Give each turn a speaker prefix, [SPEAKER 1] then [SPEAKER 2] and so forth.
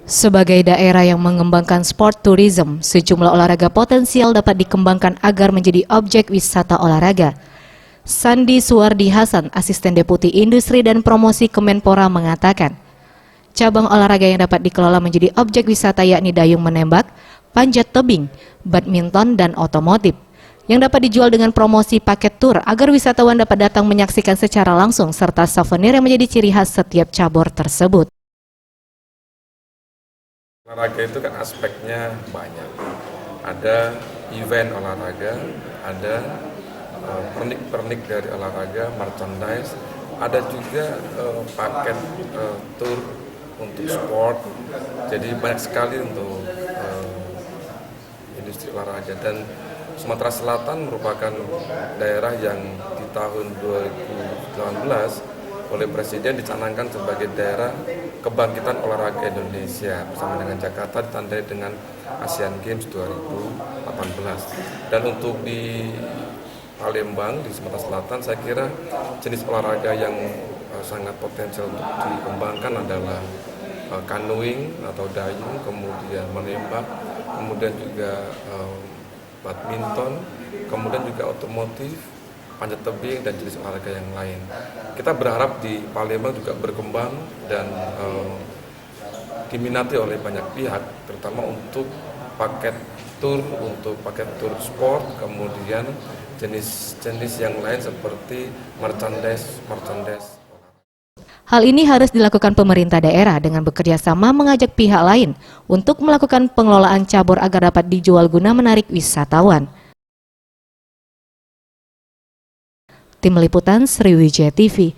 [SPEAKER 1] Sebagai daerah yang mengembangkan sport tourism, sejumlah olahraga potensial dapat dikembangkan agar menjadi objek wisata olahraga. Sandi Suwardi Hasan, Asisten Deputi Industri dan Promosi Kemenpora mengatakan, cabang olahraga yang dapat dikelola menjadi objek wisata yakni dayung menembak, panjat tebing, badminton, dan otomotif, yang dapat dijual dengan promosi paket tur agar wisatawan dapat datang menyaksikan secara langsung serta souvenir yang menjadi ciri khas setiap cabur tersebut.
[SPEAKER 2] Olahraga itu kan aspeknya banyak, ada event olahraga, ada pernik-pernik dari olahraga, merchandise, ada juga paket tour untuk sport, jadi banyak sekali untuk industri olahraga. Dan Sumatera Selatan merupakan daerah yang di tahun 2018 oleh Presiden dicanangkan sebagai daerah kebangkitan olahraga Indonesia bersama dengan Jakarta ditandai dengan Asian Games 2018. Dan untuk di Palembang di Sumatera Selatan, saya kira jenis olahraga yang sangat potensial untuk dikembangkan adalah canoeing atau dayung, kemudian menembak, kemudian juga badminton, kemudian juga otomotif, panjat tebing, dan jenis olahraga yang lain. Kita berharap di Palembang juga berkembang dan diminati oleh banyak pihak, terutama untuk paket tur sport, kemudian jenis-jenis yang lain seperti merchandise.
[SPEAKER 1] Hal ini harus dilakukan pemerintah daerah dengan bekerja sama mengajak pihak lain untuk melakukan pengelolaan cabur agar dapat dijual guna menarik wisatawan. Tim Liputan Sriwijaya TV.